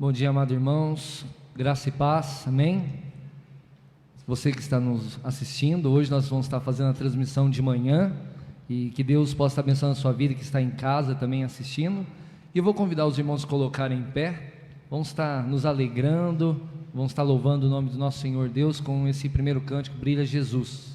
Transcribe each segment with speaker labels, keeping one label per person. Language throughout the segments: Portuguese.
Speaker 1: Bom dia, amados irmãos, graça e paz, amém? Você que está nos assistindo, hoje nós vamos estar fazendo a transmissão de manhã, e que Deus possa estar abençoando a sua vida, que está em casa também assistindo. E eu vou convidar os irmãos a colocarem em pé, vamos estar nos alegrando, vamos estar louvando o nome do nosso Senhor Deus com esse primeiro cântico, Brilha Jesus.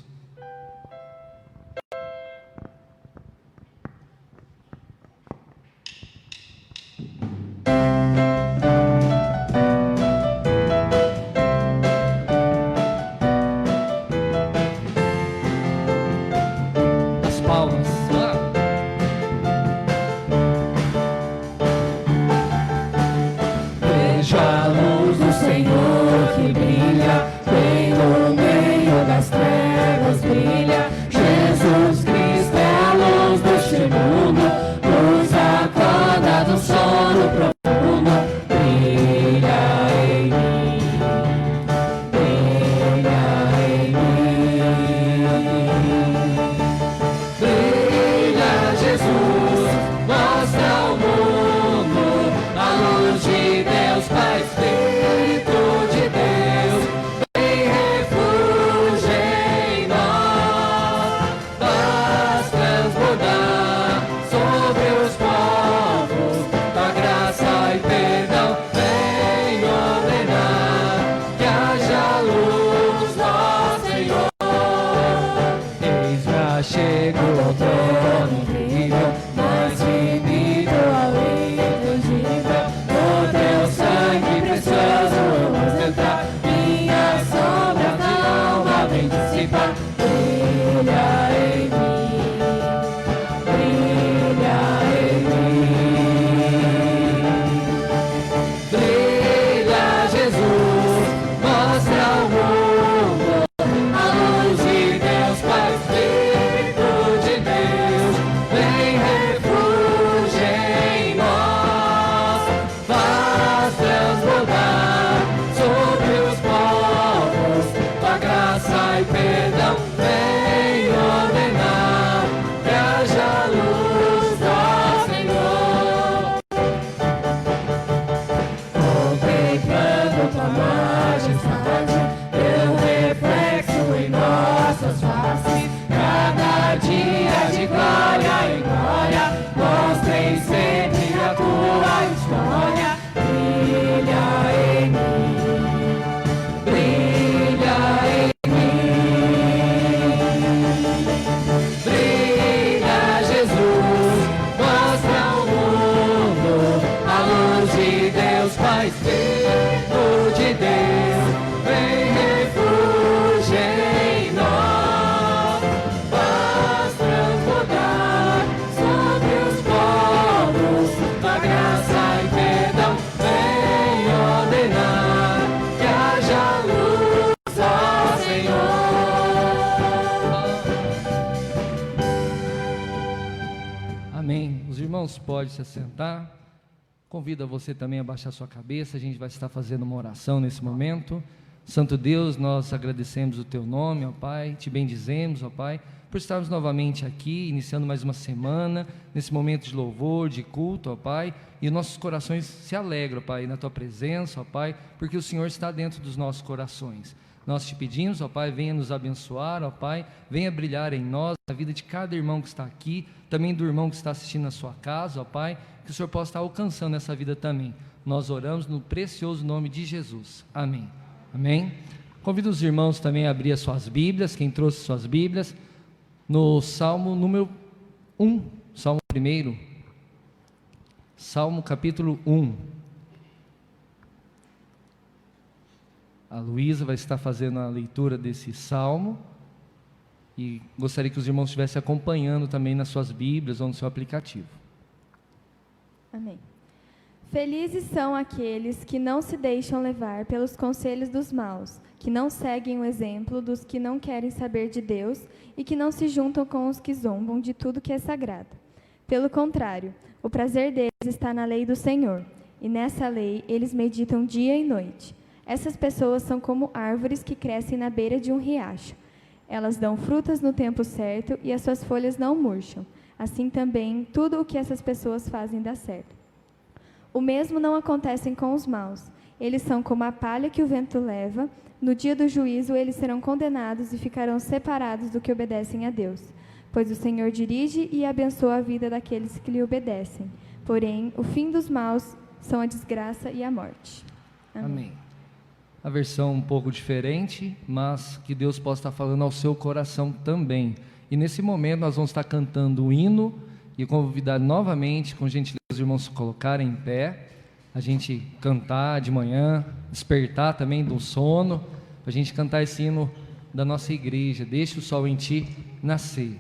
Speaker 1: Pode se assentar. Convido a você também a baixar sua cabeça. A gente vai estar fazendo uma oração nesse momento. Santo Deus, nós agradecemos o Teu nome, ó Pai, Te bendizemos, ó Pai, por estarmos novamente aqui, iniciando mais uma semana, nesse momento de louvor, de culto, ó Pai, e nossos corações se alegram, ó Pai, na Tua presença, ó Pai, porque o Senhor está dentro dos nossos corações. Nós Te pedimos, ó Pai, venha nos abençoar, ó Pai, venha brilhar em nós, na vida de cada irmão que está aqui, também do irmão que está assistindo na sua casa, ó Pai, que o Senhor possa estar alcançando essa vida também. Nós oramos no precioso nome de Jesus. Amém. Amém. Convido os irmãos também a abrir as suas Bíblias, quem trouxe suas Bíblias, no Salmo número 1, Salmo 1, Salmo capítulo 1. A Luísa vai estar fazendo a leitura desse Salmo, e gostaria que os irmãos estivessem acompanhando também nas suas Bíblias ou no seu aplicativo.
Speaker 2: Amém. Felizes são aqueles que não se deixam levar pelos conselhos dos maus, que não seguem o exemplo dos que não querem saber de Deus e que não se juntam com os que zombam de tudo que é sagrado. Pelo contrário, o prazer deles está na lei do Senhor, e nessa lei eles meditam dia e noite. Essas pessoas são como árvores que crescem na beira de um riacho. Elas dão frutas no tempo certo e as suas folhas não murcham. Assim também, tudo o que essas pessoas fazem dá certo. O mesmo não acontece com os maus. Eles são como a palha que o vento leva. No dia do juízo, eles serão condenados e ficarão separados do que obedecem a Deus. Pois o Senhor dirige e abençoa a vida daqueles que lhe obedecem. Porém, o fim dos maus são a desgraça e a morte.
Speaker 1: Amém. A versão um pouco diferente, mas que Deus possa estar falando ao seu coração também. E nesse momento nós vamos estar cantando o hino e convidar novamente, com gentileza, os irmãos se colocarem em pé, a gente cantar de manhã, despertar também do sono, para a gente cantar esse hino da nossa igreja, Deixa o Sol em Ti Nascer.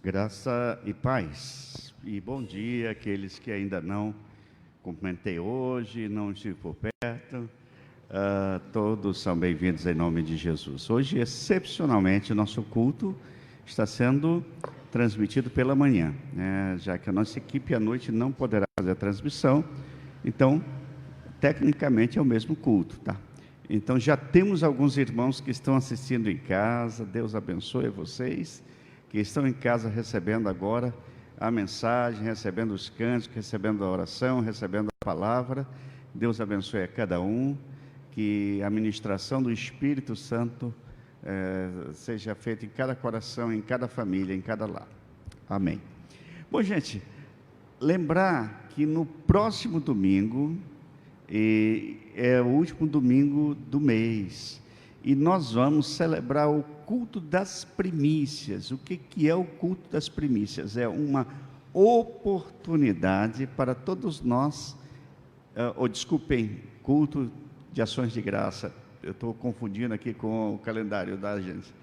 Speaker 3: Graça e paz, e bom dia àqueles que ainda não cumprimentei hoje, não estive por perto, todos são bem-vindos em nome de Jesus. Hoje, excepcionalmente, o nosso culto está sendo transmitido pela manhã, né? Já que a nossa equipe à noite não poderá fazer a transmissão, então, tecnicamente é o mesmo culto, tá? Então, já temos alguns irmãos que estão assistindo em casa, Deus abençoe vocês, que estão em casa recebendo agora a mensagem, recebendo os cânticos, recebendo a oração, recebendo a palavra. Deus abençoe a cada um, que a ministração do Espírito Santo seja feita em cada coração, em cada família, em cada lar. Amém. Bom, gente, lembrar que no próximo domingo, é o último domingo do mês, e nós vamos celebrar o culto das primícias. O que é o culto das primícias? É uma oportunidade para todos nós, desculpem, culto de ações de graça. Eu estou confundindo aqui com o calendário da agência.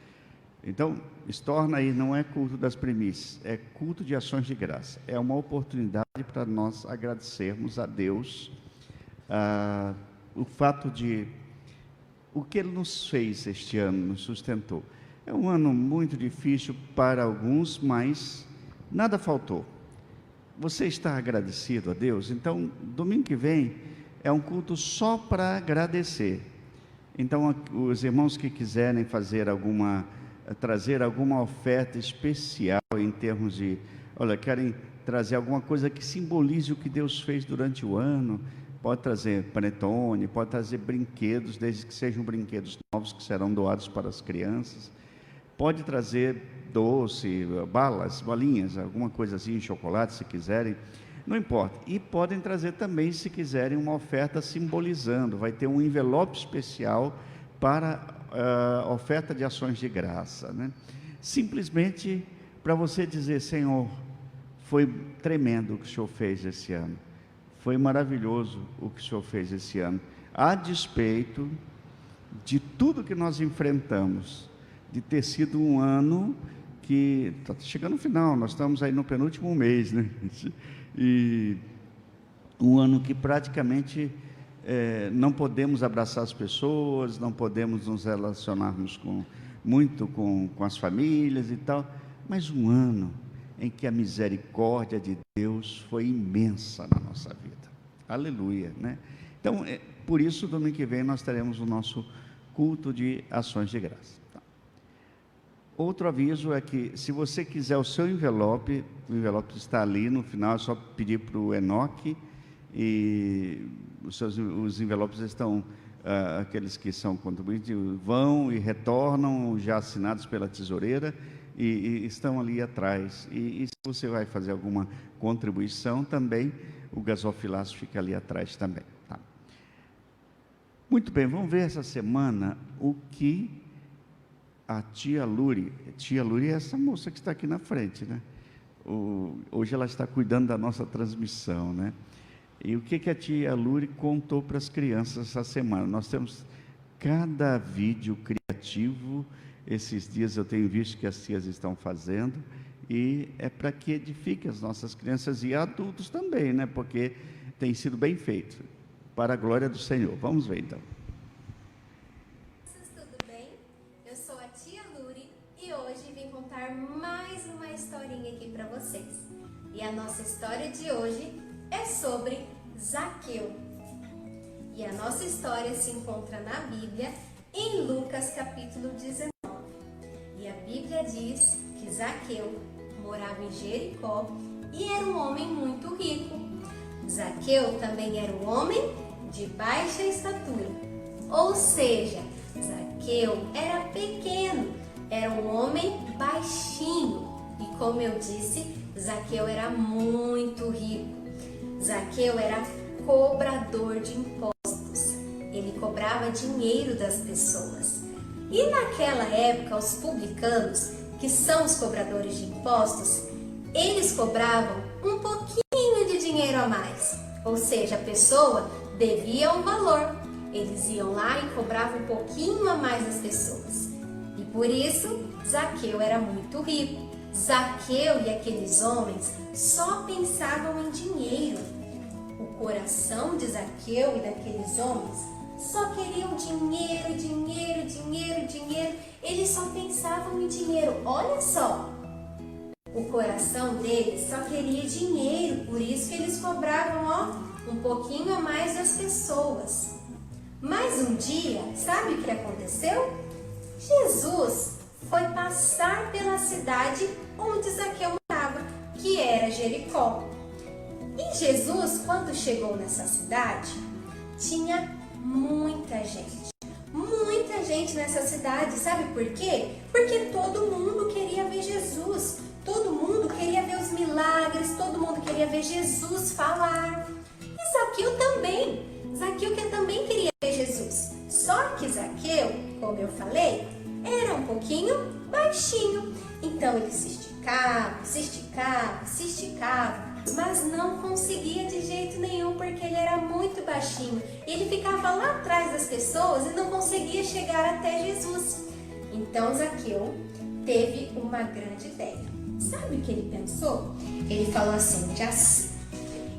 Speaker 3: Então, se torna aí, não é culto das primícias, é culto de ações de graça. É uma oportunidade para nós agradecermos a Deus o fato de o que Ele nos fez este ano, nos sustentou. É um ano muito difícil para alguns, mas nada faltou. Você está agradecido a Deus? Então, domingo que vem é um culto só para agradecer. Então, os irmãos que quiserem trazer alguma oferta especial em termos de, querem trazer alguma coisa que simbolize o que Deus fez durante o ano, pode trazer panetone, pode trazer brinquedos, desde que sejam brinquedos novos que serão doados para as crianças. Pode trazer doce, balinhas, alguma coisa assim, chocolate, se quiserem. Não importa. E podem trazer também, se quiserem, uma oferta simbolizando. Vai ter um envelope especial para oferta de ações de graça, né? Simplesmente para você dizer: Senhor, foi tremendo o que o Senhor fez esse ano. Foi maravilhoso o que o Senhor fez esse ano. A despeito de tudo que nós enfrentamos, de ter sido um ano que está chegando no final, nós estamos aí no penúltimo mês, né? E um ano que praticamente não podemos abraçar as pessoas, não podemos nos relacionarmos muito com as famílias e tal, mas um ano em que a misericórdia de Deus foi imensa na nossa vida. Aleluia, né? Então, por isso, domingo que vem nós teremos o nosso culto de ações de graça. Tá? Outro aviso é que, se você quiser o seu envelope, o envelope está ali no final, é só pedir para o Enoque, e os envelopes estão, aqueles que são contribuintes, vão e retornam, já assinados pela tesoureira, e estão ali atrás. E se você vai fazer alguma contribuição também, o gasofilaço fica ali atrás também. Tá? Muito bem, vamos ver essa semana o que a tia Luri é essa moça que está aqui na frente, né? Hoje ela está cuidando da nossa transmissão, né? E o que a tia Luri contou para as crianças essa semana? Nós temos cada vídeo criativo. Esses dias eu tenho visto que as tias estão fazendo, e é para que edifique as nossas crianças e adultos também, né? Porque tem sido bem feito, para a glória do Senhor. Vamos ver então.
Speaker 4: Tudo bem? Eu sou a tia Luri e hoje vim contar mais uma historinha aqui para vocês. E a nossa história de hoje é sobre Zaqueu. E a nossa história se encontra na Bíblia, em Lucas capítulo 19. E a Bíblia diz que Zaqueu morava em Jericó e era um homem muito rico. Zaqueu também era um homem de baixa estatura, ou seja, Zaqueu era pequeno, era um homem baixinho. E como eu disse, Zaqueu era muito rico. Zaqueu era cobrador de impostos, ele cobrava dinheiro das pessoas. E naquela época, os publicanos, que são os cobradores de impostos, eles cobravam um pouquinho de dinheiro a mais. Ou seja, a pessoa devia um valor. Eles iam lá e cobravam um pouquinho a mais das pessoas. E por isso, Zaqueu era muito rico. Zaqueu e aqueles homens só pensavam em dinheiro. O coração de Zaqueu e daqueles homens só queriam dinheiro, dinheiro, dinheiro, dinheiro. Eles só pensavam em dinheiro. Olha só, o coração deles só queria dinheiro. Por isso que eles cobravam, um pouquinho a mais das pessoas. Mas um dia, sabe o que aconteceu? Jesus foi passar pela cidade onde Zaqueu morava, que era Jericó. E Jesus, quando chegou nessa cidade, tinha muita gente nessa cidade. Sabe por quê? Porque todo mundo queria ver Jesus, todo mundo queria ver os milagres, todo mundo queria ver Jesus falar. E Zaqueu também queria ver Jesus. Só que Zaqueu, como eu falei, era um pouquinho baixinho. Então ele se esticava, mas não conseguia de jeito nenhum, porque ele era muito baixinho. Ele ficava lá atrás das pessoas e não conseguia chegar até Jesus. Então Zaqueu teve uma grande ideia. Sabe o que ele pensou? Ele falou assim: já sei,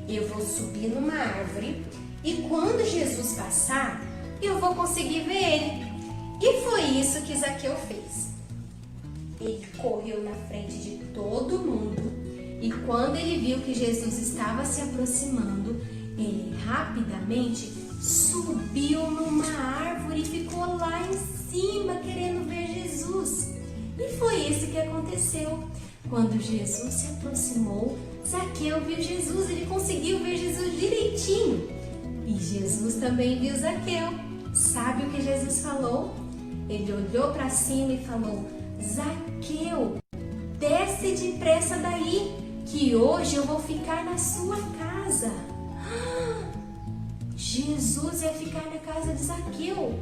Speaker 4: eu vou subir numa árvore e quando Jesus passar, eu vou conseguir ver ele. E foi isso que Zaqueu fez. Ele correu na frente de todo mundo. E quando ele viu que Jesus estava se aproximando, ele rapidamente subiu numa árvore e ficou lá em cima querendo ver Jesus. E foi isso que aconteceu. Quando Jesus se aproximou, Zaqueu viu Jesus, ele conseguiu ver Jesus direitinho. E Jesus também viu Zaqueu. Sabe o que Jesus falou? Ele olhou para cima e falou: Zaqueu, desce depressa daí, que hoje eu vou ficar na sua casa. Jesus ia ficar na casa de Zaqueu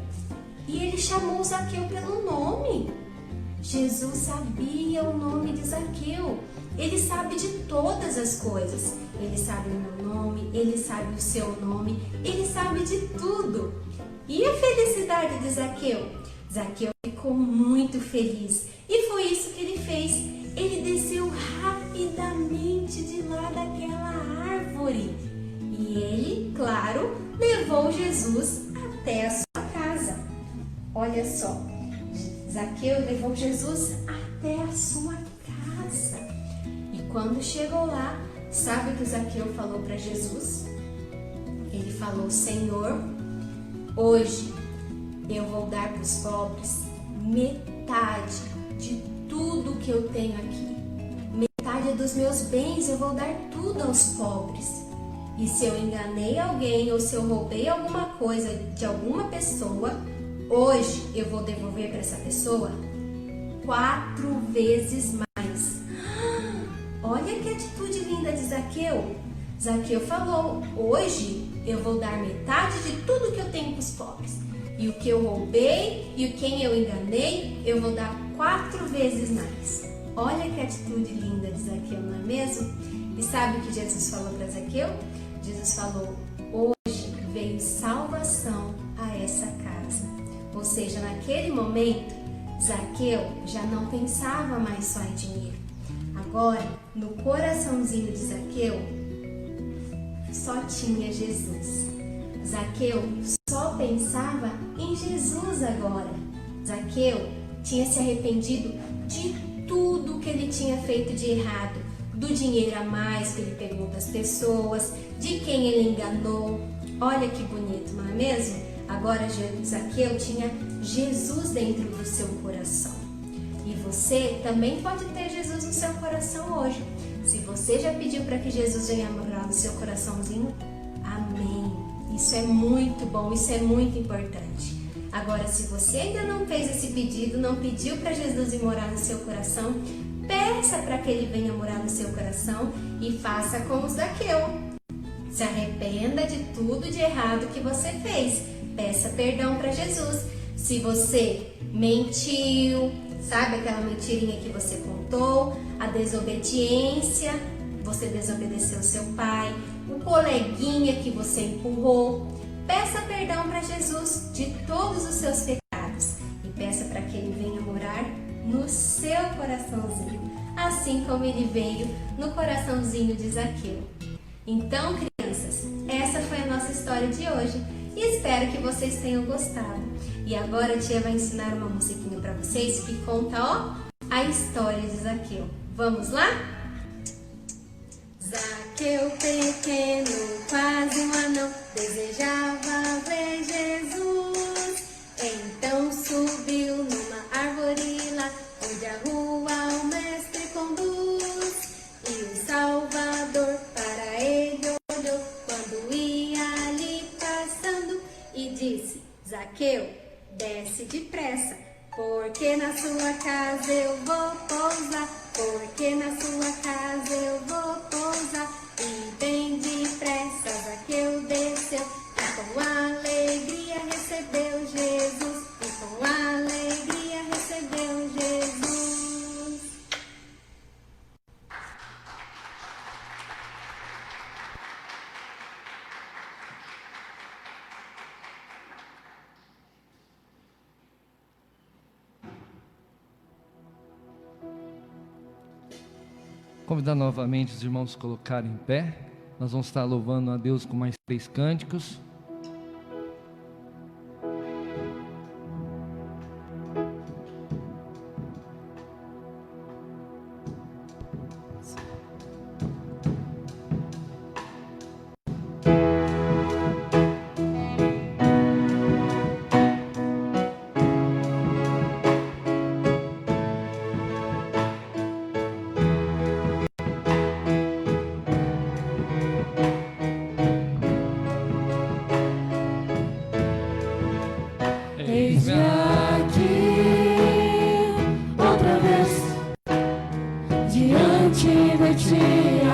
Speaker 4: e ele chamou Zaqueu pelo nome. Jesus sabia o nome de Zaqueu. Ele sabe de todas as coisas. Ele sabe o meu nome, ele sabe o seu nome, ele sabe de tudo. E a felicidade de Zaqueu? Zaqueu ficou muito feliz e foi isso que ele fez. Ele desceu rapidamente de lá daquela árvore e ele, claro, levou Jesus até a sua casa. Olha só, Zaqueu levou Jesus até a sua casa. E quando chegou lá, sabe o que Zaqueu falou para Jesus? Ele falou: Senhor, hoje eu vou dar para os pobres metade de tudo que eu tenho aqui. Metade dos meus bens eu vou dar tudo aos pobres. E se eu enganei alguém ou se eu roubei alguma coisa de alguma pessoa, hoje eu vou devolver para essa pessoa 4 vezes mais. Olha que atitude linda de Zaqueu. Zaqueu falou: hoje eu vou dar metade de tudo que eu tenho para os pobres. E o que eu roubei e quem eu enganei, eu vou dar 4 vezes mais. Olha que atitude linda de Zaqueu, não é mesmo? E sabe o que Jesus falou para Zaqueu? Jesus falou: hoje veio salvação a essa casa. Ou seja, naquele momento, Zaqueu já não pensava mais só em dinheiro. Agora, no coraçãozinho de Zaqueu, só tinha Jesus. Zaqueu só pensava em Jesus agora. Zaqueu tinha se arrependido de tudo que ele tinha feito de errado, do dinheiro a mais que ele pegou das pessoas, de quem ele enganou. Olha que bonito, não é mesmo? Agora Zaqueu tinha Jesus dentro do seu coração. E você também pode ter Jesus no seu coração hoje. Se você já pediu para que Jesus venha morar no seu coraçãozinho, amém. Isso é muito bom, isso é muito importante. Agora, se você ainda não fez esse pedido, não pediu para Jesus ir morar no seu coração, peça para que ele venha morar no seu coração e faça como Zaqueu. Se arrependa de tudo de errado que você fez. Peça perdão para Jesus. Se você mentiu, sabe aquela mentirinha que você contou, a desobediência, você desobedeceu seu pai, o coleguinha que você empurrou, peça perdão para Jesus de todos os seus pecados e peça para que ele venha morar no seu coraçãozinho, assim como ele veio no coraçãozinho de Zaqueu. Então, crianças, essa foi a nossa história de hoje e espero que vocês tenham gostado. E agora a tia vai ensinar uma musiquinha para vocês que conta, ó, a história de Zaqueu. Vamos lá? Zaqueu pequeno, quase um anão, desejava ver Jesus. Então subiu numa árvore lá, onde a rua o mestre conduz. E o Salvador para ele olhou, quando ia ali passando, e disse: Zaqueu, desce depressa, porque na sua casa eu vou pousar. Porque na sua casa eu vou pousar. E bem depressa Zaqueu desceu, e com alegria recebeu Jesus. E com alegria recebeu Jesus.
Speaker 1: Convidar novamente os irmãos a se colocarem em pé. Nós vamos estar louvando a Deus com mais 3 cânticos.
Speaker 5: Eis-me aqui, outra vez, diante de ti.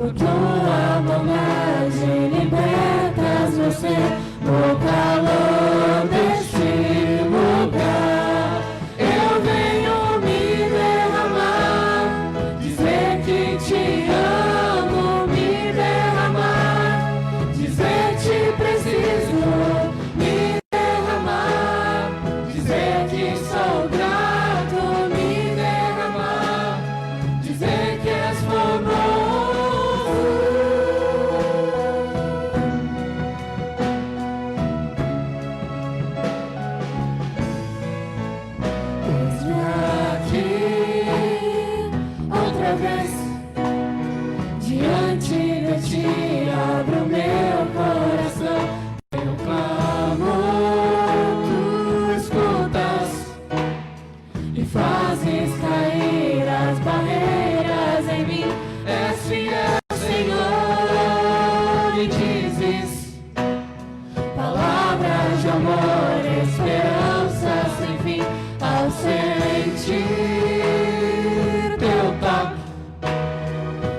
Speaker 6: por tua bondade libertas meu ser no calor deste lugar. Eu venho me derramar, dizer que te amo, me derramar, dizer que preciso, me derramar, dizer que sou grato, me derramar, dizer que és famoso. Eis-me aqui outra vez, diante de ti abro meu coração, eu clamo, tu escutas e fazes cair as barreiras em mim. És fiel, Senhor, e dizes palavras de amor, esperança sem fim. Ao sentir teu toque,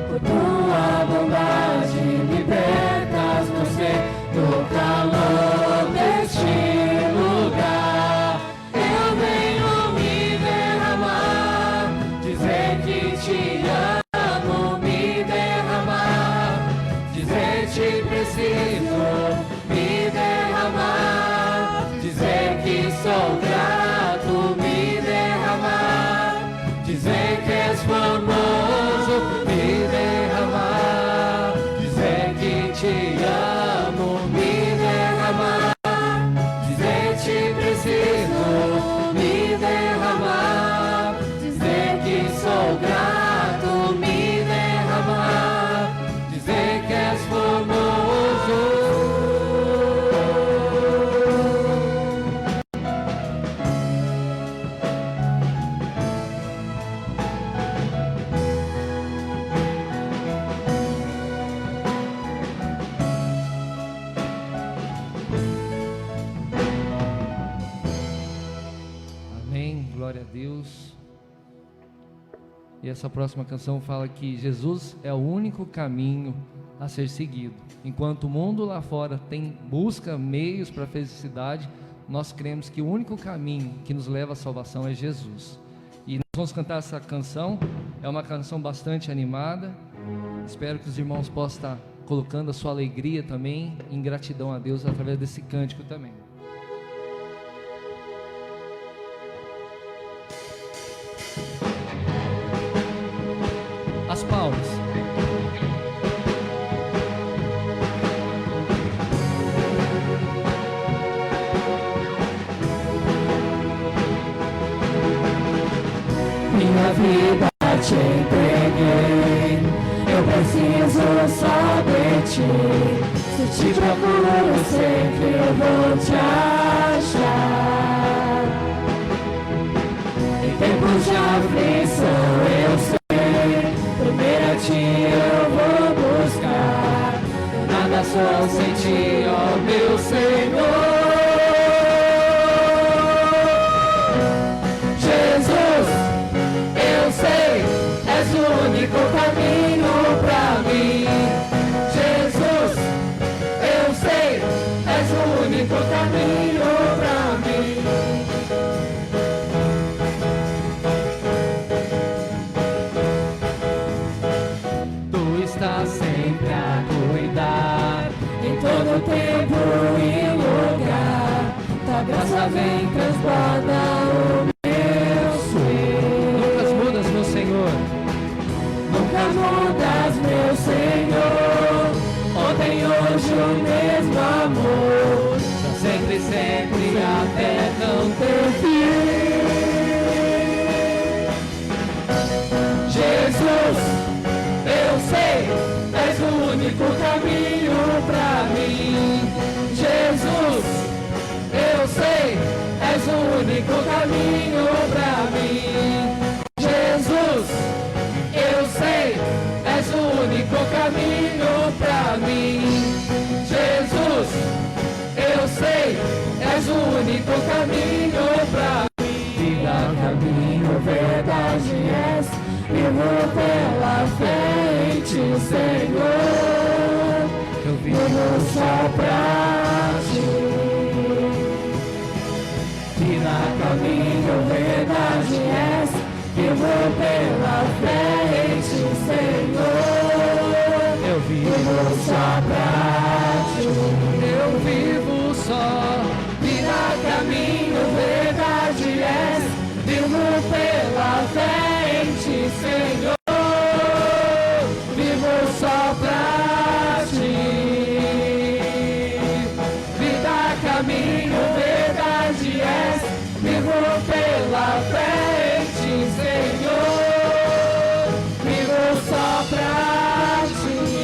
Speaker 6: por tua bondade libertas meu ser do calor deste lugar. Eu venho me derramar, dizer que te amo, me derramar, dizer que preciso, me derramar, dizer que sou grato, me derramar, dizer que és famoso, me derramar, dizer que te amo, me derramar, dizer que preciso, me derramar, dizer que sou grato, me derramar, dizer que és famoso.
Speaker 1: Amém, glória a Deus. E essa próxima canção fala que Jesus é o único caminho a ser seguido. Enquanto o mundo lá fora busca meios para a felicidade, nós cremos que o único caminho que nos leva à salvação é Jesus. E nós vamos cantar essa canção, é uma canção bastante animada. Espero que os irmãos possam estar colocando a sua alegria também em gratidão a Deus através desse cântico também. As palmas.
Speaker 6: Minha vida te entreguei, eu preciso só de ti. Se te procuro sempre eu vou te achar. Em tempos de aflição eu sei, primeiro a ti eu vou buscar. Nada sou sem ti, ó meu Senhor. Jesus, eu sei, és o único caminho pra mim. Jesus, eu sei, és o único caminho pra mim. Tu estás sempre a cuidar, em todo tempo e lugar. Tua graça vem, transborda o mudas, meu Senhor, ontem, hoje o mesmo amor, pra sempre, sempre, até não ter fim. Jesus, eu sei, és o único caminho pra mim. Jesus, eu sei, és o único caminho pra mim. Jesus, eu sei, és o único caminho pra mim. Jesus, eu sei, és o único caminho pra mim. Vida, caminho, verdade és, vivo pela fé em frente, Senhor.
Speaker 1: Eu
Speaker 6: Vivo só pra ti. Vida, caminho, verdade és. Vivo pela frente, Senhor.
Speaker 1: Eu
Speaker 6: Vivo só pra ti.
Speaker 1: Eu vivo só.
Speaker 6: Vida, caminho, verdade és. Vivo pela frente, Senhor. Vivo só pra ti. Vida, caminho, verdade és. Vivo pela frente, Senhor. Vivo só pra ti.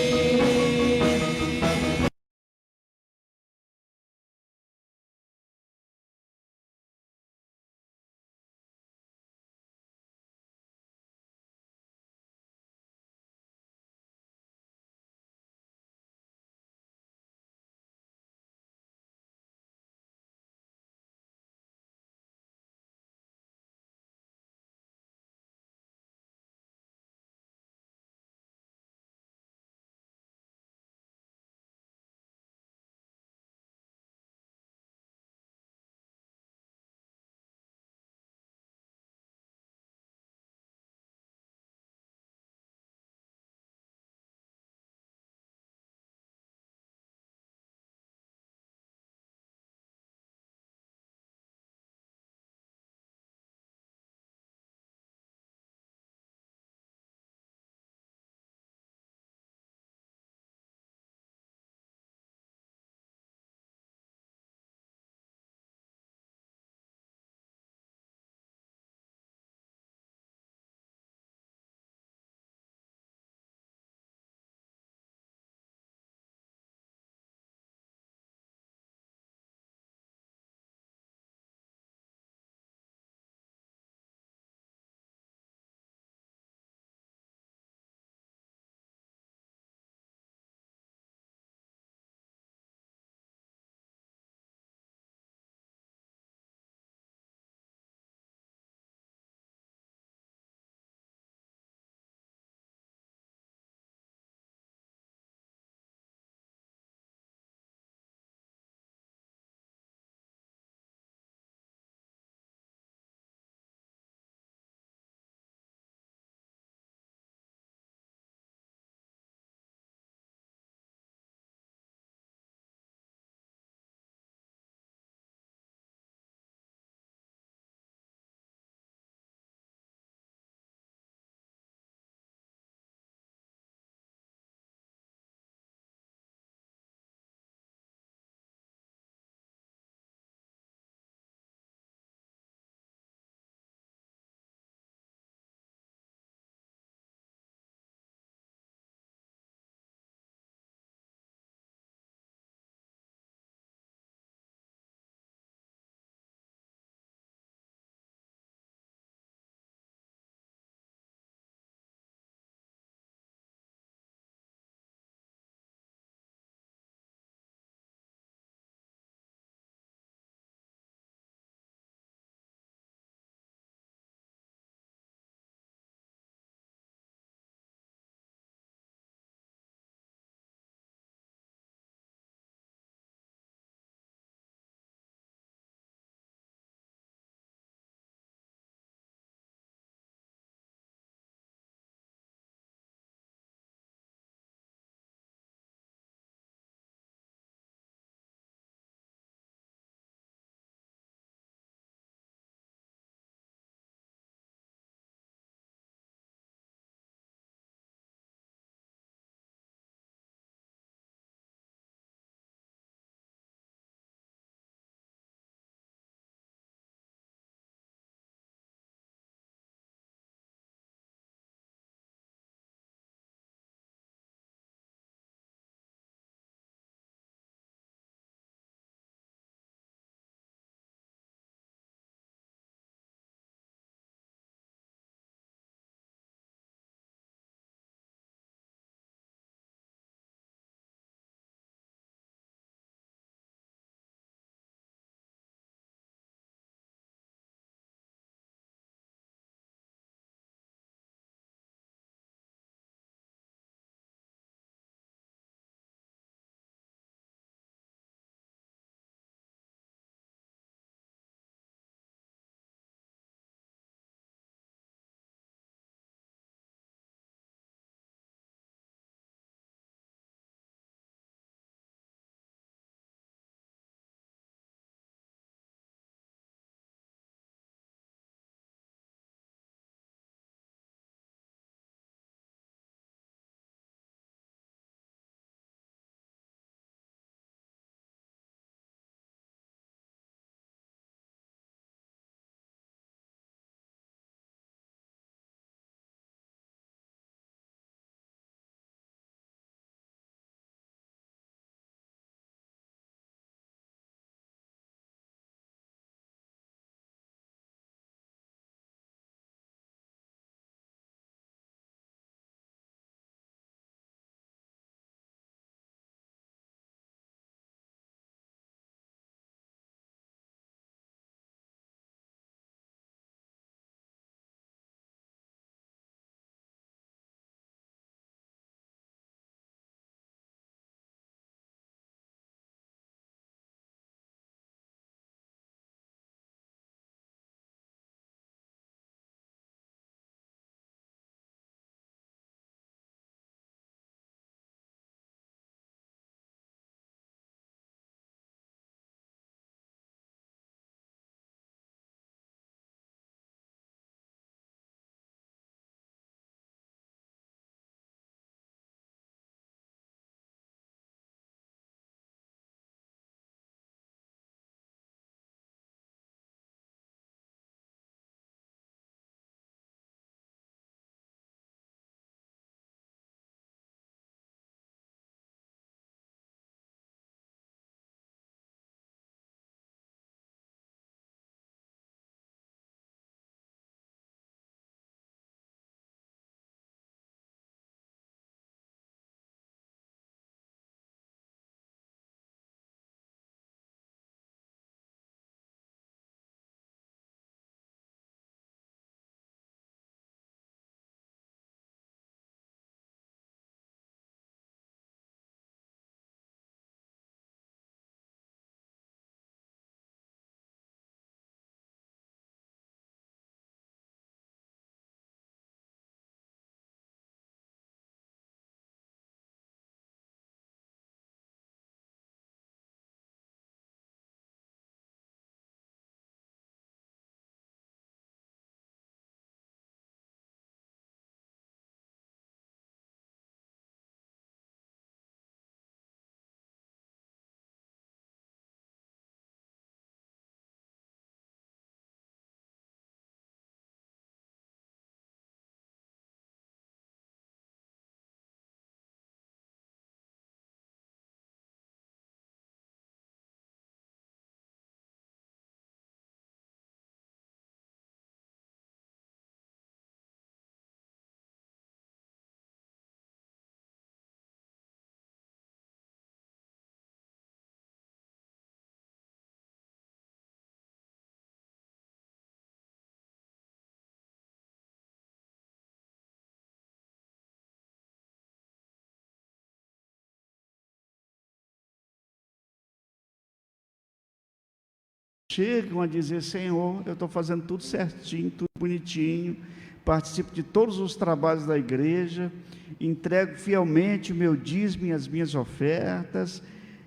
Speaker 3: chegam a dizer: Senhor, eu estou fazendo tudo certinho, tudo bonitinho, participo de todos os trabalhos da igreja, entrego fielmente o meu dízimo e as minhas ofertas,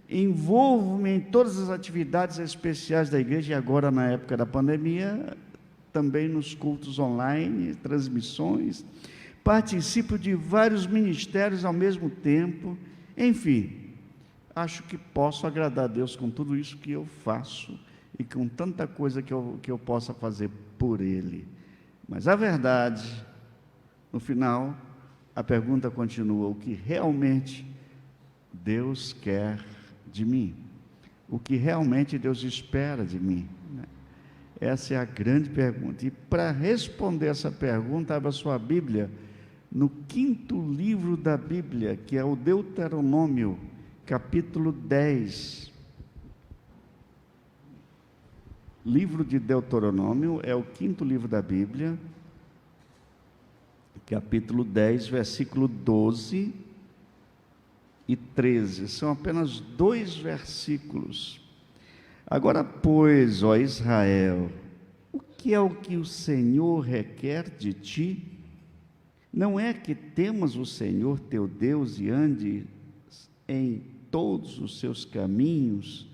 Speaker 3: envolvo-me em todas as atividades especiais da igreja, e agora, na época da pandemia, também nos cultos online, transmissões, participo de vários ministérios ao mesmo tempo, enfim, acho que posso agradar a Deus com tudo isso que eu faço e com tanta coisa que eu possa fazer por Ele. Mas a verdade, no final, a pergunta continua: o que realmente Deus quer de mim? O que realmente Deus espera de mim? Essa é a grande pergunta. E para responder essa pergunta, abra sua Bíblia no 5º livro da Bíblia, que é o Deuteronômio, capítulo 10. Livro de Deuteronômio é o 5º livro da Bíblia, capítulo 10, versículo 12 e 13. São apenas 2 versículos. Agora, pois, ó Israel, o que é o que o Senhor requer de ti? Não é que temas o Senhor teu Deus e andes em todos os seus caminhos,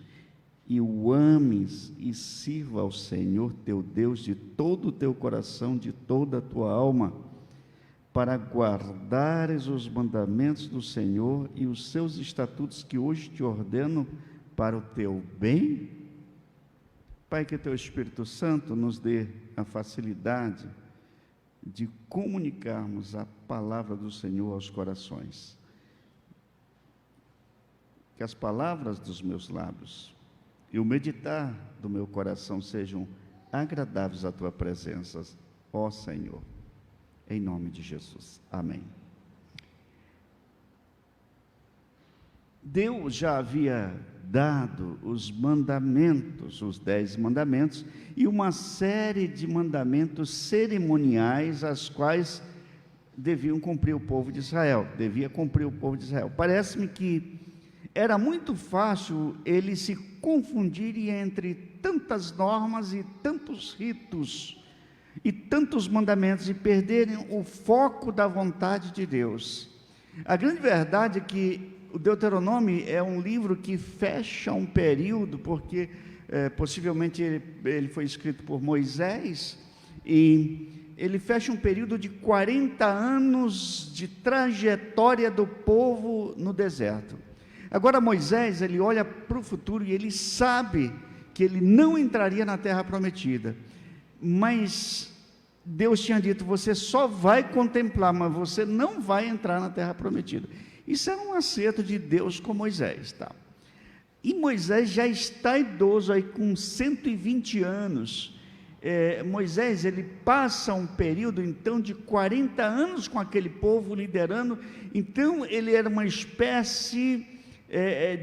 Speaker 3: e o ames e sirva ao Senhor teu Deus de todo o teu coração, de toda a tua alma, para guardares os mandamentos do Senhor e os seus estatutos que hoje te ordeno para o teu bem? Pai, que teu Espírito Santo nos dê a facilidade de comunicarmos a palavra do Senhor aos corações. Que as palavras dos meus lábios e o meditar do meu coração sejam agradáveis à tua presença, ó Senhor, em nome de Jesus. Amém. Deus já havia dado os mandamentos, os 10 mandamentos, e uma série de mandamentos cerimoniais, as quais deviam cumprir o povo de Israel, Parece-me que era muito fácil eles se confundirem entre tantas normas e tantos ritos, e tantos mandamentos, e perderem o foco da vontade de Deus. A grande verdade é que o Deuteronômio é um livro que fecha um período, porque possivelmente ele foi escrito por Moisés, e ele fecha um período de 40 anos de trajetória do povo no deserto. Agora Moisés, ele olha para o futuro e ele sabe que ele não entraria na terra prometida, mas Deus tinha dito: você só vai contemplar, mas você não vai entrar na terra prometida. Isso era um acerto de Deus com Moisés, tá? E Moisés já está idoso, aí com 120 anos. Moisés, ele passa um período então de 40 anos com aquele povo liderando. Então ele era uma espécie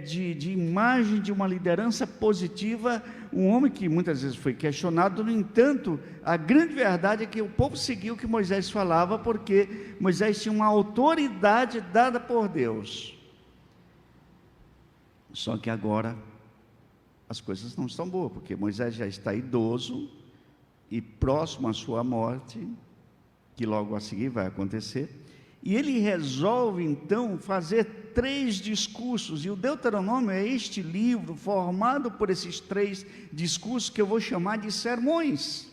Speaker 3: de imagem de uma liderança positiva, um homem que muitas vezes foi questionado. No entanto, a grande verdade é que o povo seguiu o que Moisés falava, porque Moisés tinha uma autoridade dada por Deus. Só que agora as coisas não estão boas, porque Moisés já está idoso e próximo à sua morte, que logo a seguir vai acontecer, e ele resolve então fazer 3 discursos, e o Deuteronômio é este livro formado por esses 3 discursos que eu vou chamar de sermões.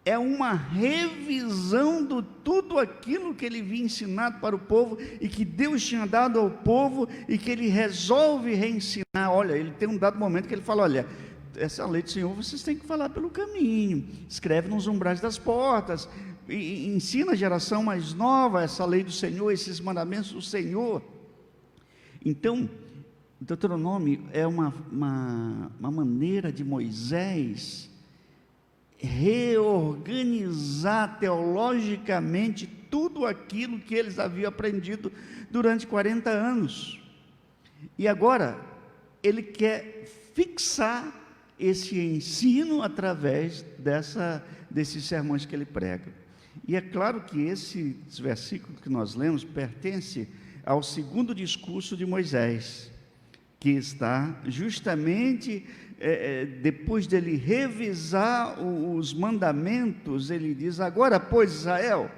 Speaker 3: É uma revisão de tudo aquilo que ele havia ensinado para o povo, e que Deus tinha dado ao povo, e que ele resolve reensinar. Olha, ele tem um dado momento que ele fala: olha, essa lei do Senhor vocês têm que falar pelo caminho, escreve nos umbrais das portas, e ensina a geração mais nova essa lei do Senhor, esses mandamentos do Senhor. Então, o Deuteronômio é uma maneira de Moisés reorganizar teologicamente tudo aquilo que eles haviam aprendido durante 40 anos. E agora, ele quer fixar esse ensino através desses sermões que ele prega. E é claro que esse versículo que nós lemos pertence ao 2º discurso de Moisés, que está justamente depois dele revisar os mandamentos, ele diz: agora, pois, Israel,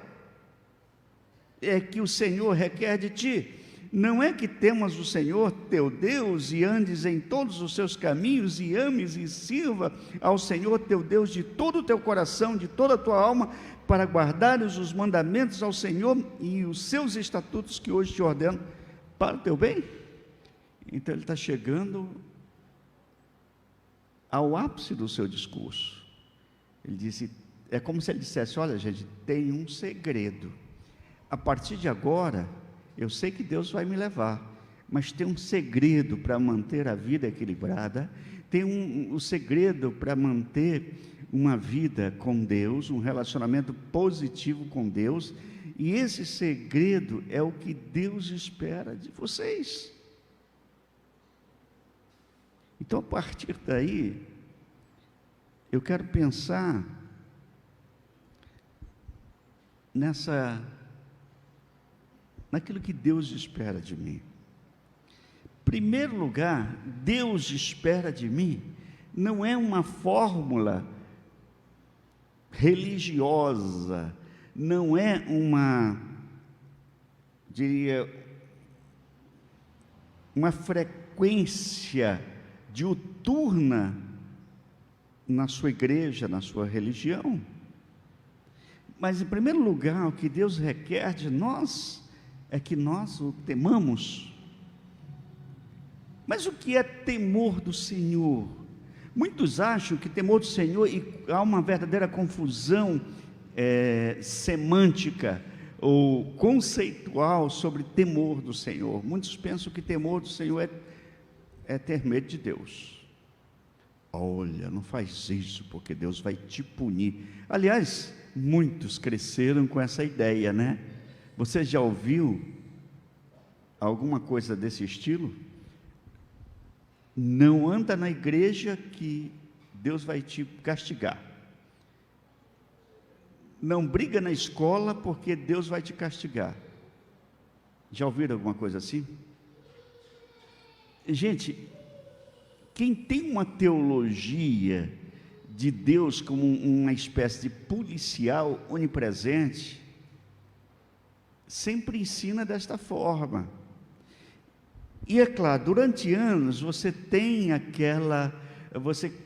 Speaker 3: é que o Senhor requer de ti, não é que temas o Senhor teu Deus e andes em todos os seus caminhos e ames e sirva ao Senhor teu Deus de todo o teu coração, de toda a tua alma, para guardares os mandamentos ao Senhor e os seus estatutos que hoje te ordeno para o teu bem. Então ele está chegando ao ápice do seu discurso. Ele disse, é como se ele dissesse: olha, gente, tem um segredo. A partir de agora, eu sei que Deus vai me levar, mas tem um segredo para manter a vida equilibrada, tem um segredo para manter uma vida com Deus, um relacionamento positivo com Deus, e esse segredo é o que Deus espera de vocês. Então, a partir daí, eu quero pensar naquilo que Deus espera de mim. Em primeiro lugar, Deus espera de mim não é uma fórmula religiosa, não é uma frequência diuturna na sua igreja, na sua religião. Mas, em primeiro lugar, o que Deus requer de nós é que nós o temamos. Mas o que é temor do Senhor? Muitos acham que temor do Senhor, e há uma verdadeira confusão semântica ou conceitual sobre temor do Senhor. Muitos pensam que temor do Senhor é ter medo de Deus. Olha, não faz isso, porque Deus vai te punir. Aliás, muitos cresceram com essa ideia, né? Você já ouviu alguma coisa desse estilo? Não anda na igreja que Deus vai te castigar. Não briga na escola porque Deus vai te castigar. Já ouviram alguma coisa assim? Gente, quem tem uma teologia de Deus como uma espécie de policial onipresente, sempre ensina desta forma. E é claro, durante anos você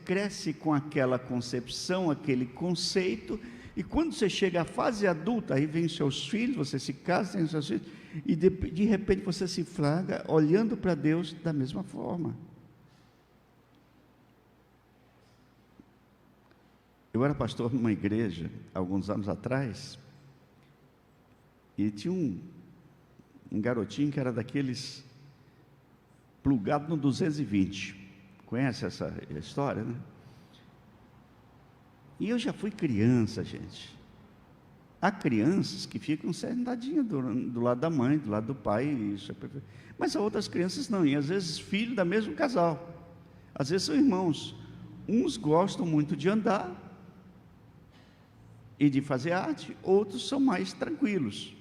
Speaker 3: cresce com aquela concepção, aquele conceito, e quando você chega à fase adulta, aí vem os seus filhos, você se casa, tem os seus filhos, e de repente você se flagra olhando para Deus da mesma forma. Eu era pastor numa igreja, alguns anos atrás, e tinha um garotinho que era daqueles plugado no 220, conhece essa história, né? E eu já fui criança, gente. Há crianças que ficam sentadinhas do lado da mãe, do lado do pai, isso é perfeito. Mas há outras crianças não, e às vezes filhos da mesmo casal, às vezes são irmãos. Uns gostam muito de andar e de fazer arte, outros são mais tranquilos.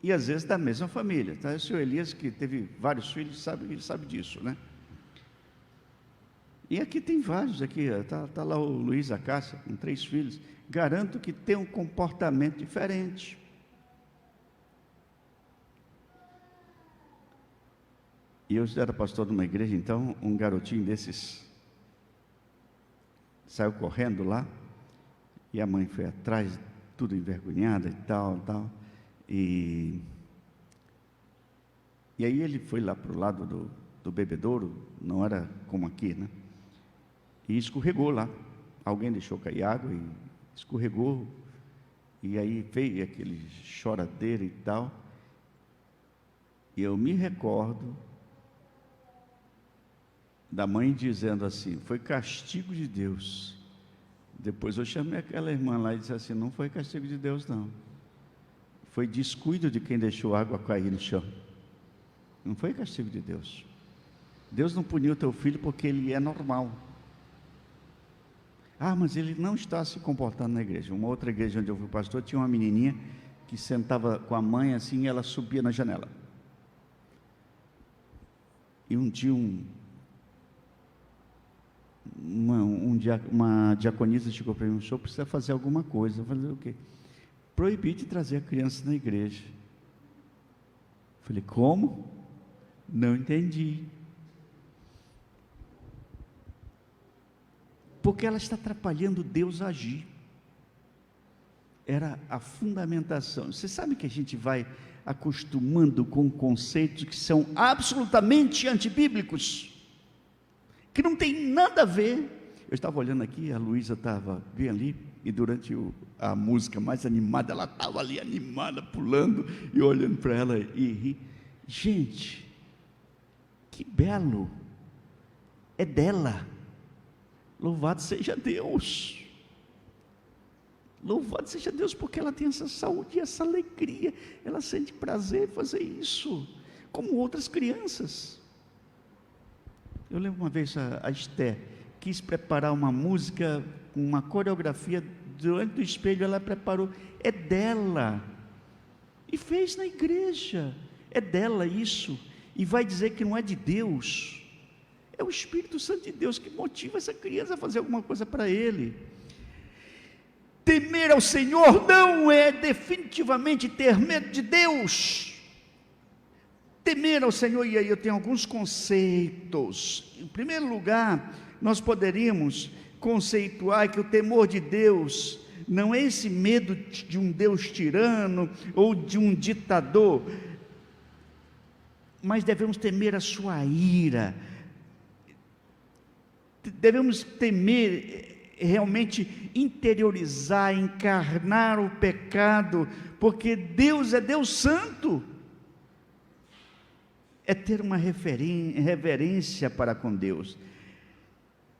Speaker 3: E às vezes da mesma família, tá? O senhor Elias, que teve vários filhos, sabe disso, né? E aqui tem vários, tá lá o Luiz Acácia, com 3 filhos, garanto que tem um comportamento diferente. E eu era pastor de uma igreja, então, um garotinho desses saiu correndo lá, e a mãe foi atrás, tudo envergonhada e tal. E aí ele foi lá para o lado do bebedouro, não era como aqui, né? E escorregou lá. Alguém deixou cair água e escorregou. E aí veio aquele choradeira e tal. E eu me recordo da mãe dizendo assim: foi castigo de Deus. Depois eu chamei aquela irmã lá e disse assim: não foi castigo de Deus, não. Foi descuido de quem deixou água cair no chão. Não foi castigo de Deus. Deus não puniu o teu filho porque ele é normal. Ah, mas ele não está se comportando na igreja. Uma outra igreja onde eu fui pastor, tinha uma menininha que sentava com a mãe assim, e ela subia na janela. E um dia uma diaconisa chegou para mim: o senhor precisa fazer alguma coisa. Eu falei: o quê? Proibir de trazer a criança na igreja. Eu falei: como? Não entendi. Porque ela está atrapalhando Deus agir. Era a fundamentação. Você sabe que a gente vai acostumando com conceitos que são absolutamente antibíblicos, que não tem nada a ver. Eu estava olhando aqui, a Luísa estava bem ali, e durante a música mais animada, ela estava ali animada, pulando, e olhando para ela e ri. Gente, que belo, é dela. Louvado seja Deus. Louvado seja Deus, porque ela tem essa saúde e essa alegria. Ela sente prazer em fazer isso, como outras crianças. Eu lembro uma vez a Esther quis preparar uma música, uma coreografia, diante do espelho ela preparou, é dela, e fez na igreja, é dela isso, e vai dizer que não é de Deus, é o Espírito Santo de Deus que motiva essa criança a fazer alguma coisa para Ele. Temer ao Senhor não é definitivamente ter medo de Deus. Temer ao Senhor, e aí eu tenho alguns conceitos. Em primeiro lugar, nós poderíamos conceituar que o temor de Deus não é esse medo de um Deus tirano ou de um ditador, mas devemos temer a sua ira, devemos temer realmente interiorizar, encarnar o pecado, porque Deus é Deus santo, é ter uma reverência para com Deus.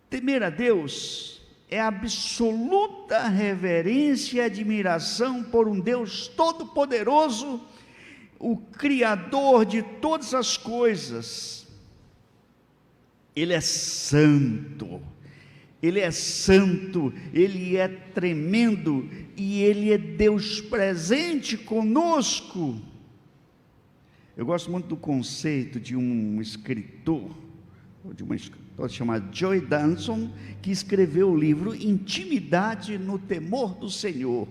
Speaker 3: Temer a Deus é absoluta reverência e admiração por um Deus todo-poderoso, o Criador de todas as coisas. Ele é santo, Ele é santo, Ele é tremendo, e Ele é Deus presente conosco. Eu gosto muito do conceito de um escritor, de uma escritora chamada Joy Danson, que escreveu o livro Intimidade no Temor do Senhor.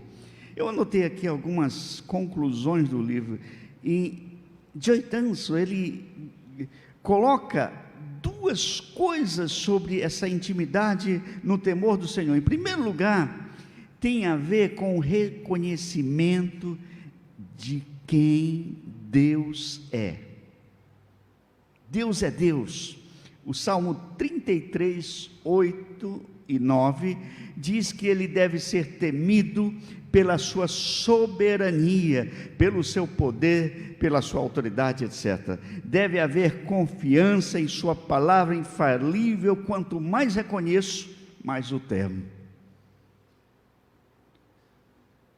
Speaker 3: Eu anotei aqui algumas conclusões do livro, e Joy Danson, ele coloca duas coisas sobre essa intimidade no temor do Senhor. Em primeiro lugar, tem a ver com o reconhecimento de quem Deus é. Deus é Deus. O Salmo 33, 8 e 9 diz que Ele deve ser temido pela sua soberania, pelo seu poder, pela sua autoridade, etc. Deve haver confiança em sua palavra infalível. Quanto mais reconheço, mais o temo.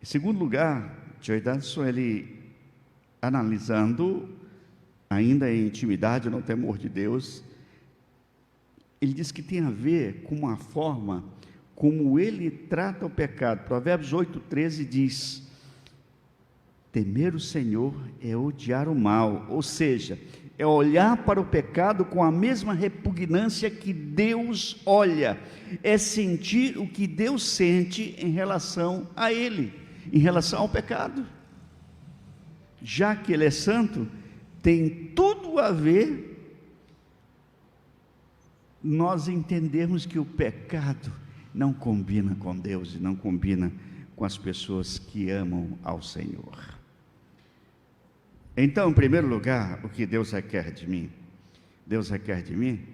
Speaker 3: Em segundo lugar, Joy Danson, ele analisando ainda em intimidade no temor de Deus, ele diz que tem a ver com a forma como ele trata o pecado. Provérbios 8:13 diz: temer o Senhor é odiar o mal, ou seja, é olhar para o pecado com a mesma repugnância que Deus olha, é sentir o que Deus sente em relação a ele, em relação ao pecado. Já que Ele é santo, tem tudo a ver nós entendermos que o pecado não combina com Deus e não combina com as pessoas que amam ao Senhor. Então, em primeiro lugar, o que Deus requer de mim? Deus requer de mim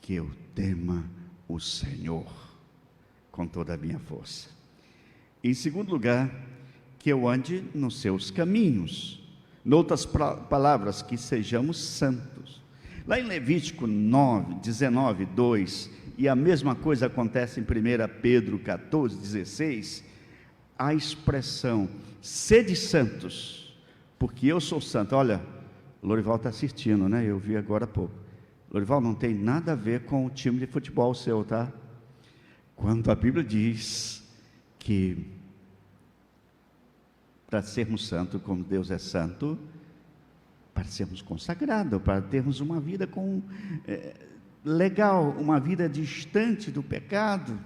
Speaker 3: que eu tema o Senhor com toda a minha força. Em segundo lugar, que eu ande nos seus caminhos. Noutras palavras, que sejamos santos. Lá em Levítico 19, 2, e a mesma coisa acontece em 1 Pedro 14, 16, a expressão, sede santos, porque eu sou santo. Olha, Lorival está assistindo, né? Eu vi agora há pouco. Lorival, não tem nada a ver com o time de futebol seu, tá? Quando a Bíblia diz que para sermos santos, como Deus é santo, para sermos consagrados, para termos uma vida legal, uma vida distante do pecado.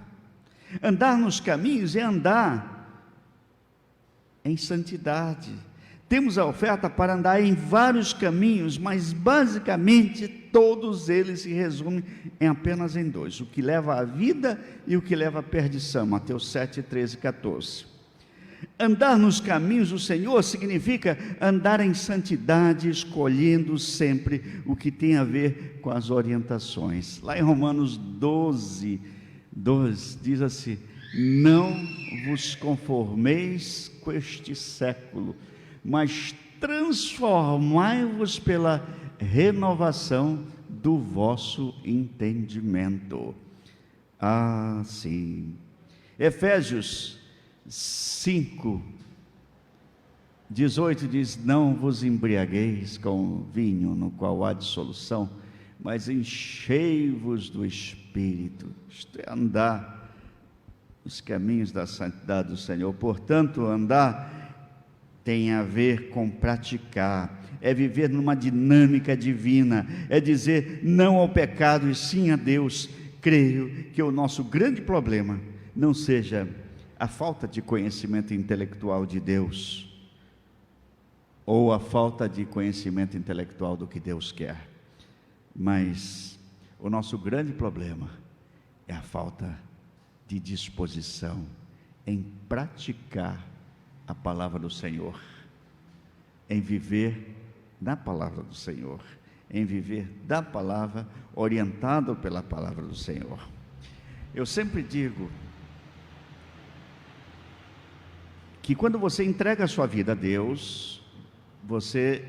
Speaker 3: Andar nos caminhos é andar em santidade. Temos a oferta para andar em vários caminhos, mas basicamente todos eles se resumem em apenas em dois: o que leva à vida e o que leva à perdição. Mateus 7, 13 e 14. Andar nos caminhos do Senhor significa andar em santidade, escolhendo sempre o que tem a ver com as orientações. Lá em Romanos 12, 2 diz assim: não vos conformeis com este século, mas transformai-vos pela renovação do vosso entendimento. Ah, sim. Efésios 5, 18 diz: não vos embriagueis com vinho no qual há dissolução, mas enchei-vos do Espírito. Isto é andar nos caminhos da santidade do Senhor. Portanto, andar tem a ver com praticar, é viver numa dinâmica divina, é dizer não ao pecado e sim a Deus. Creio que o nosso grande problema não seja a falta de conhecimento intelectual de Deus, ou a falta de conhecimento intelectual do que Deus quer, mas o nosso grande problema é a falta de disposição em praticar a palavra do Senhor, em viver na palavra do Senhor, em viver da palavra, orientado pela palavra do Senhor. Eu sempre digo que quando você entrega a sua vida a Deus, você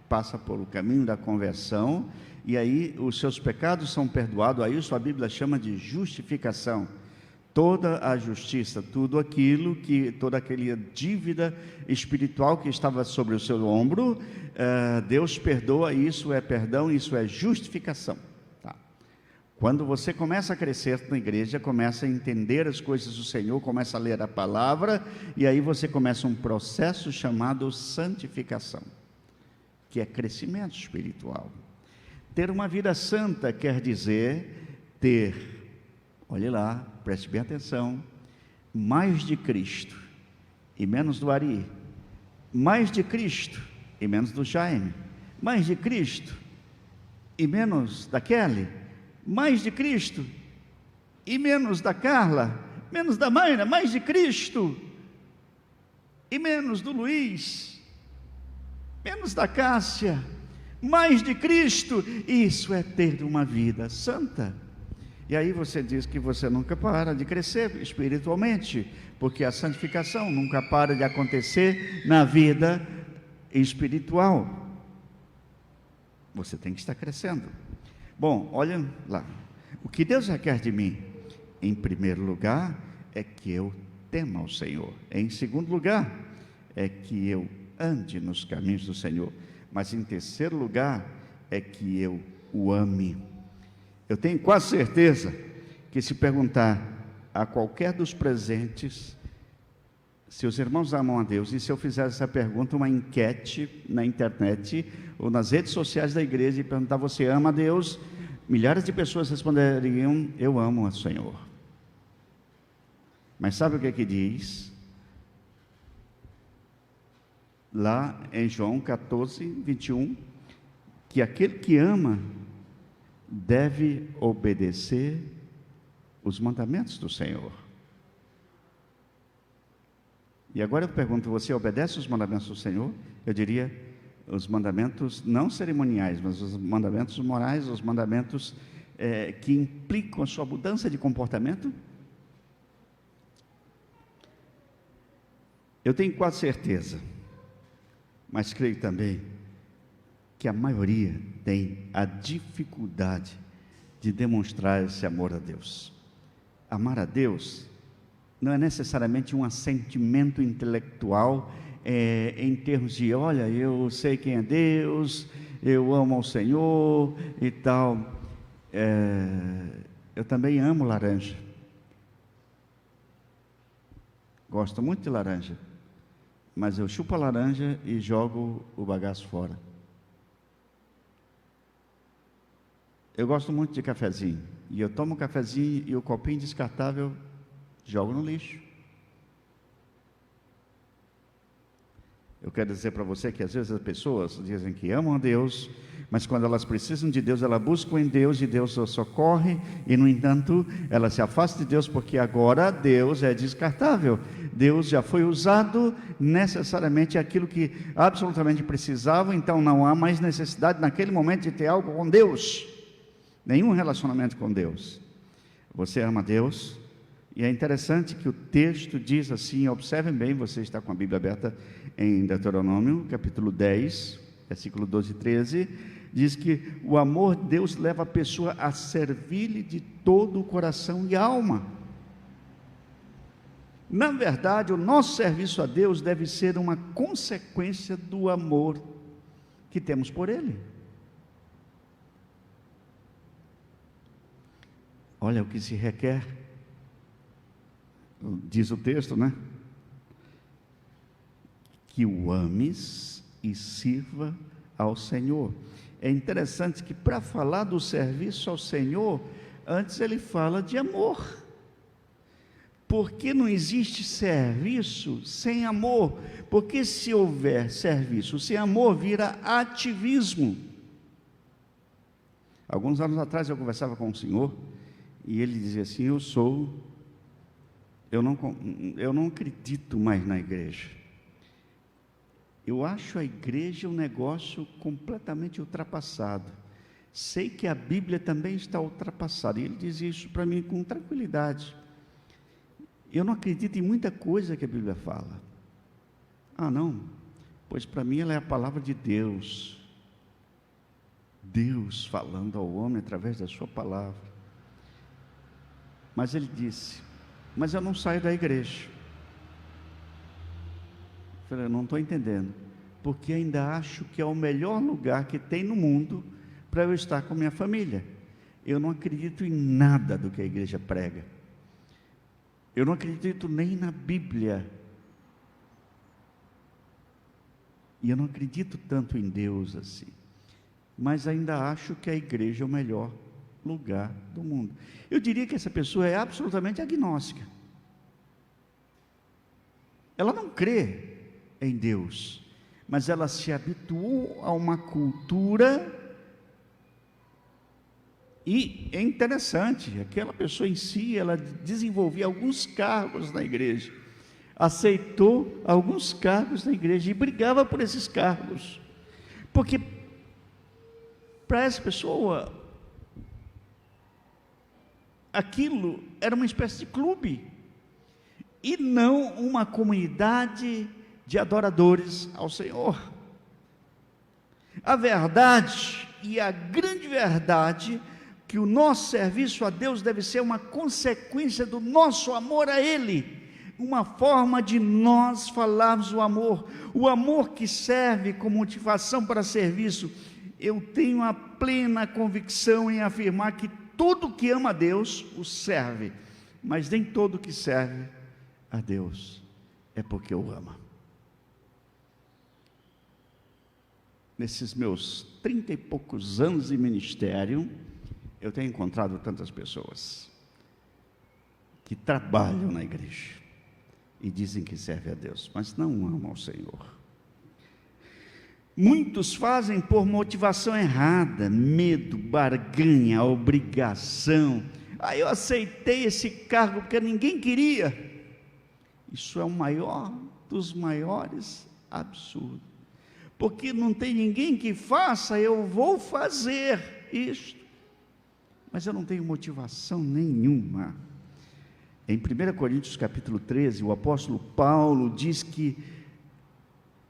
Speaker 3: passa por o caminho da conversão, e aí os seus pecados são perdoados. Aí sua Bíblia chama de justificação. Toda a justiça, tudo aquilo que, toda aquela dívida espiritual que estava sobre o seu ombro, Deus perdoa. Isso é perdão, isso é justificação. Quando você começa a crescer na igreja, começa a entender as coisas do Senhor, começa a ler a palavra, e aí você começa um processo chamado santificação, que é crescimento espiritual. Ter uma vida santa quer dizer ter, olhe lá, preste bem atenção, mais de Cristo e menos do Ari, mais de Cristo e menos do Jaime, mais de Cristo e menos da Kelly, mais de Cristo e menos da Carla, menos da Mayra, mais de Cristo e menos do Luiz, menos da Cássia, mais de Cristo. Isso é ter uma vida santa. E aí você diz que você nunca para de crescer espiritualmente, porque a santificação nunca para de acontecer na vida espiritual. Você tem que estar crescendo. Bom, olha lá, o que Deus requer de mim, em primeiro lugar, é que eu tema o Senhor. Em segundo lugar, é que eu ande nos caminhos do Senhor. Mas em terceiro lugar, é que eu o ame. Eu tenho quase certeza que se perguntar a qualquer dos presentes se os irmãos amam a Deus, e se eu fizer essa pergunta, uma enquete na internet ou nas redes sociais da igreja, e perguntar: você ama a Deus? Milhares de pessoas responderiam: eu amo o Senhor. Mas sabe o que é que diz? Lá em João 14, 21, que aquele que ama deve obedecer os mandamentos do Senhor. E agora eu pergunto: você obedece os mandamentos do Senhor? Eu diria: os mandamentos não cerimoniais, mas os mandamentos morais, os mandamentos que implicam a sua mudança de comportamento. Eu tenho quase certeza, mas creio também que a maioria tem a dificuldade de demonstrar esse amor a Deus. Amar a Deus não é necessariamente um assentimento intelectual, em termos de: olha, eu sei quem é Deus, eu amo ao Senhor e tal. Eu também amo laranja, gosto muito de laranja, mas eu chupo a laranja e jogo o bagaço fora. Eu gosto muito de cafezinho, e eu tomo um cafezinho e o copinho descartável jogo no lixo. Eu quero dizer para você que às vezes as pessoas dizem que amam a Deus, mas quando elas precisam de Deus, elas buscam em Deus, e Deus as socorre, e no entanto, ela se afasta de Deus, porque agora Deus é descartável. Deus já foi usado necessariamente aquilo que absolutamente precisava, então não há mais necessidade naquele momento de ter algo com Deus, nenhum relacionamento com Deus. Você ama Deus, e é interessante que o texto diz assim, observem bem, você está com a Bíblia aberta em Deuteronômio, capítulo 10, versículo 12 e 13, diz que o amor de Deus leva a pessoa a servir-lhe de todo o coração e alma. Na verdade, o nosso serviço a Deus deve ser uma consequência do amor que temos por Ele. Olha o que se requer, diz o texto, né? Que o ames e sirva ao Senhor. É interessante que para falar do serviço ao Senhor, antes ele fala de amor. Porque não existe serviço sem amor. Porque se houver serviço sem amor, vira ativismo. Alguns anos atrás eu conversava com um senhor, e ele dizia assim, eu não acredito mais na igreja. Eu acho a igreja um negócio completamente ultrapassado. Sei que a Bíblia também está ultrapassada. E ele dizia isso para mim com tranquilidade. Eu não acredito em muita coisa que a Bíblia fala. Ah, não? Pois para mim ela é a palavra de Deus. Deus falando ao homem através da sua palavra. Mas ele disse, mas eu não saio da igreja. Eu falei, eu não estou entendendo, porque ainda acho que é o melhor lugar que tem no mundo para eu estar com minha família. Eu não acredito em nada do que a igreja prega. Eu não acredito nem na Bíblia. E eu não acredito tanto em Deus assim. Mas ainda acho que a igreja é o melhor lugar do mundo. Eu diria que essa pessoa é absolutamente agnóstica. Ela não crê em Deus, mas ela se habituou a uma cultura, e é interessante, aquela pessoa em si, ela desenvolvia alguns cargos na igreja, aceitou alguns cargos na igreja e brigava por esses cargos, porque para essa pessoa aquilo era uma espécie de clube, e não uma comunidade de adoradores ao Senhor. A verdade, e a grande verdade, que o nosso serviço a Deus deve ser uma consequência do nosso amor a Ele, uma forma de nós falarmos o amor que serve como motivação para serviço. Eu tenho a plena convicção em afirmar que todo que ama a Deus o serve, mas nem todo que serve a Deus é porque o ama. Nesses meus 30 e poucos anos de ministério, eu tenho encontrado tantas pessoas que trabalham na igreja e dizem que servem a Deus, mas não amam ao Senhor. Muitos fazem por motivação errada, medo, barganha, obrigação. Eu aceitei esse cargo porque ninguém queria. Isso é o maior dos maiores absurdos, porque não tem ninguém que faça, eu vou fazer isto, mas eu não tenho motivação nenhuma. Em 1 Coríntios capítulo 13, o apóstolo Paulo diz que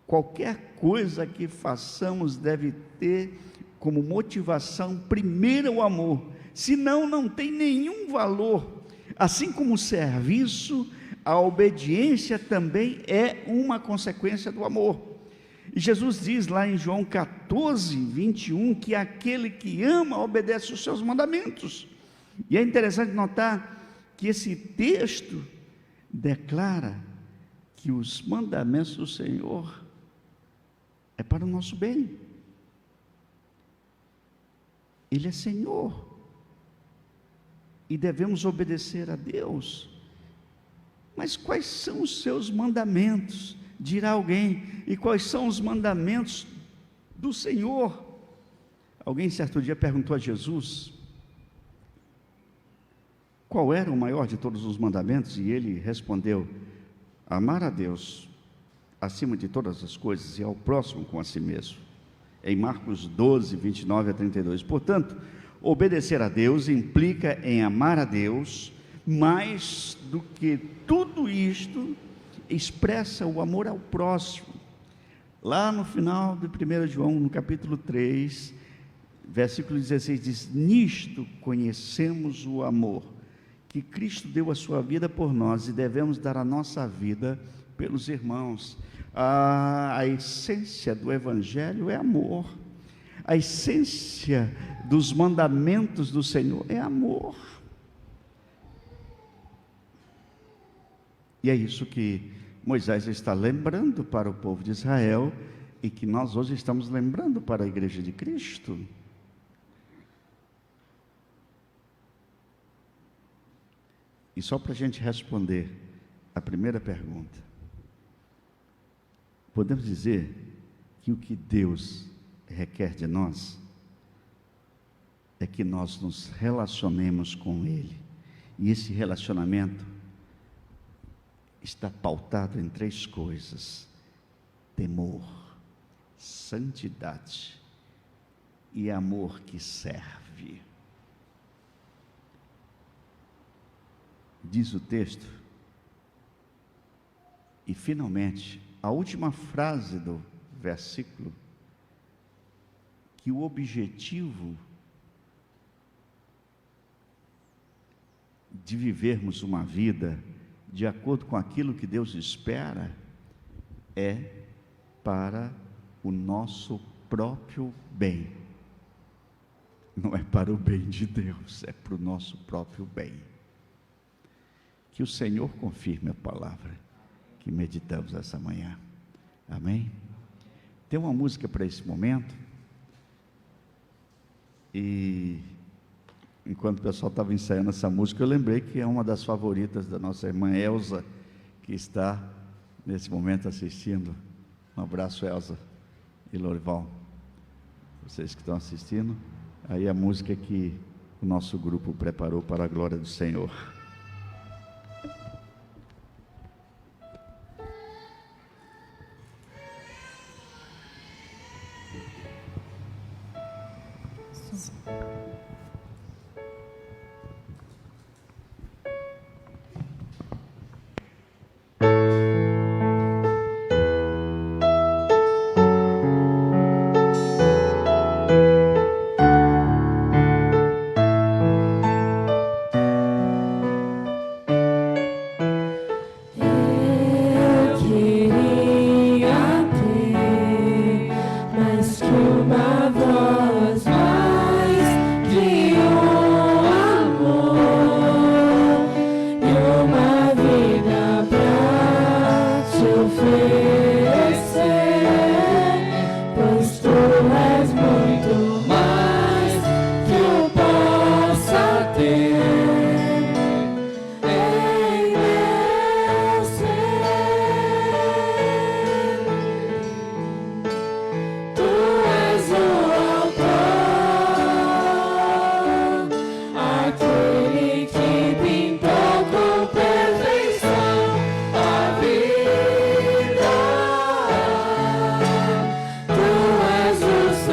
Speaker 3: qualquer coisa que façamos deve ter como motivação primeiro o amor, senão não tem nenhum valor. Assim como o serviço, a obediência também é uma consequência do amor. E Jesus diz lá em João 14, 21, que aquele que ama obedece os seus mandamentos. E é interessante notar que esse texto declara que os mandamentos do Senhor é para o nosso bem. Ele é Senhor. E devemos obedecer a Deus. Mas quais são os seus mandamentos? Dirá alguém, e quais são os mandamentos do Senhor? Alguém certo dia perguntou a Jesus qual era o maior de todos os mandamentos, e ele respondeu: amar a Deus acima de todas as coisas e ao próximo com a si mesmo. Em Marcos 12, 29 a 32. Portanto, obedecer a Deus implica em amar a Deus, mais do que tudo isto, expressa o amor ao próximo. Lá no final de 1 João, no capítulo 3, versículo 16, diz: nisto conhecemos o amor, que Cristo deu a sua vida por nós, e devemos dar a nossa vida pelos irmãos. A essência do Evangelho é amor. A essência dos mandamentos do Senhor é amor. E é isso que Moisés está lembrando para o povo de Israel, e que nós hoje estamos lembrando para a Igreja de Cristo. E só para a gente responder a primeira pergunta, podemos dizer que o que Deus requer de nós é que nós nos relacionemos com Ele, e esse relacionamento está pautado em 3 coisas: temor, santidade e amor que serve. Diz o texto, e finalmente, a última frase do versículo, que o objetivo de vivermos uma vida de acordo com aquilo que Deus espera é para o nosso próprio bem. Não é para o bem de Deus, é para o nosso próprio bem. Que o Senhor confirme a palavra que meditamos essa manhã. Amém? Tem uma música para esse momento, e enquanto o pessoal estava ensaiando essa música, eu lembrei que é uma das favoritas da nossa irmã Elza, que está nesse momento assistindo. Um abraço, Elza e Lorival, vocês que estão assistindo. Aí a música que o nosso grupo preparou para a glória do Senhor.
Speaker 6: Tu és o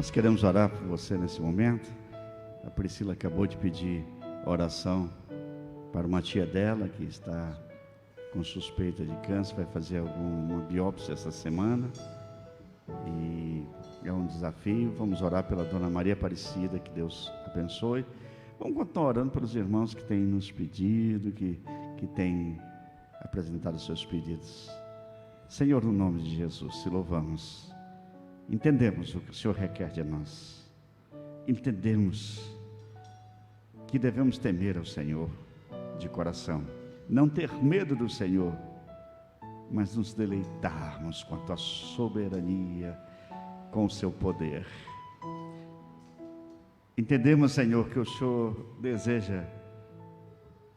Speaker 3: Nós queremos orar por você nesse momento. A Priscila acabou de pedir oração para uma tia dela que está com suspeita de câncer, vai fazer alguma biópsia essa semana e é um desafio. Vamos orar pela Dona Maria Aparecida, que Deus abençoe. Vamos continuar orando pelos irmãos que têm nos pedido, que têm apresentado seus pedidos. Senhor, no nome de Jesus, te louvamos. Entendemos o que o Senhor requer de nós. Entendemos que devemos temer ao Senhor de coração. Não ter medo do Senhor, mas nos deleitarmos com a tua soberania, com o seu poder. Entendemos, Senhor, que o Senhor deseja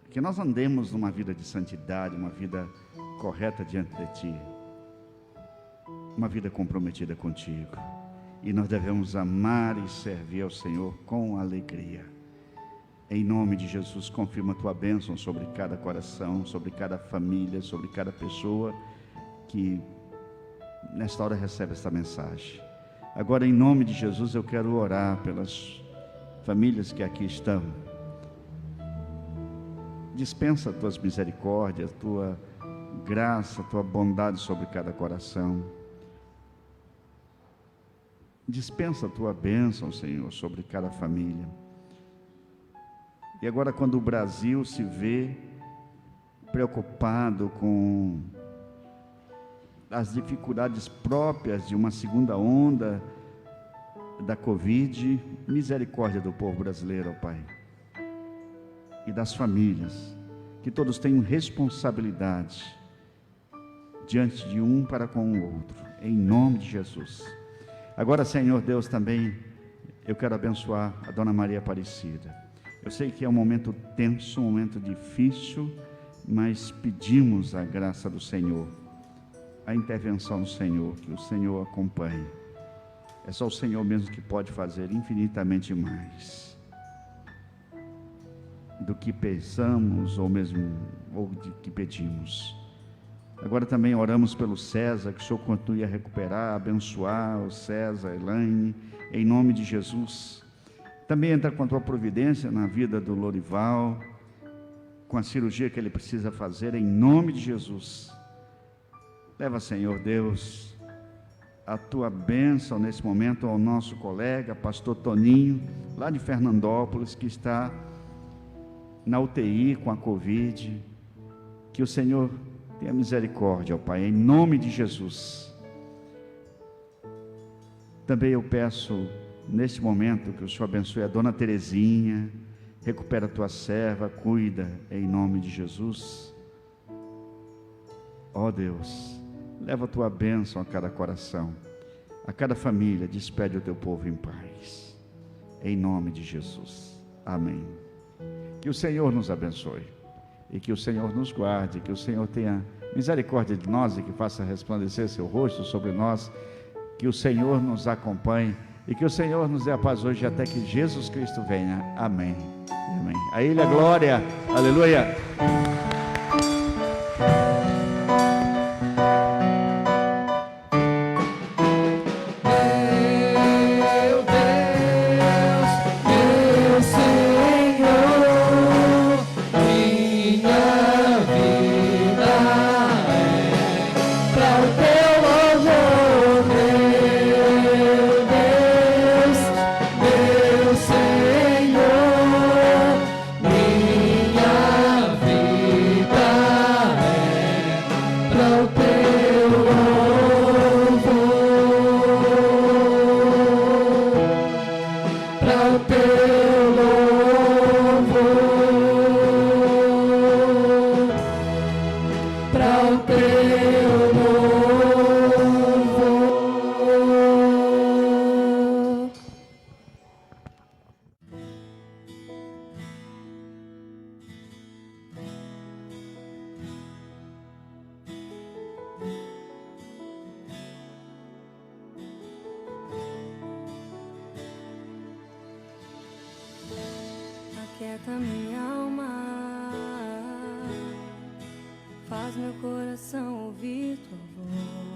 Speaker 3: que nós andemos numa vida de santidade, uma vida correta diante de Ti, uma vida comprometida contigo. E nós devemos amar e servir ao Senhor com alegria. Em nome de Jesus, confirma a tua bênção sobre cada coração, sobre cada família, sobre cada pessoa que nesta hora recebe esta mensagem. Agora, em nome de Jesus, eu quero orar pelas famílias que aqui estão. Dispensa as tuas misericórdias, a tua graça, a tua bondade sobre cada coração. Dispensa a tua bênção, Senhor, sobre cada família. E agora, quando o Brasil se vê preocupado com as dificuldades próprias de uma segunda onda da Covid, misericórdia do povo brasileiro, ó Pai, e das famílias, que todos tenham responsabilidade diante de um para com o outro, em nome de Jesus. Agora, Senhor Deus, também eu quero abençoar a Dona Maria Aparecida. Eu sei que é um momento tenso, um momento difícil, mas pedimos a graça do Senhor, a intervenção do Senhor, que o Senhor acompanhe. É só o Senhor mesmo que pode fazer infinitamente mais do que pensamos ou de que pedimos. Agora também oramos pelo César, que o Senhor continue a recuperar, abençoar o César, a Elaine, em nome de Jesus. Também entra com a tua providência na vida do Lorival, com a cirurgia que ele precisa fazer, em nome de Jesus. Leva, Senhor Deus, a tua bênção nesse momento ao nosso colega, pastor Toninho, lá de Fernandópolis, que está na UTI com a Covid. Que o Senhor tenha misericórdia, ó Pai, em nome de Jesus. Também eu peço neste momento que o Senhor abençoe a Dona Terezinha, recupera a tua serva, cuida em nome de Jesus. Ó Deus, leva a tua bênção a cada coração, a cada família, despede o teu povo em paz, em nome de Jesus, amém. Que o Senhor nos abençoe, e que o Senhor nos guarde, que o Senhor tenha misericórdia de nós e que faça resplandecer seu rosto sobre nós, que o Senhor nos acompanhe, e que o Senhor nos dê a paz hoje até que Jesus Cristo venha, amém, amém. A Ele a glória, aleluia.
Speaker 5: Aquieta minha alma, faz meu coração ouvir tua voz.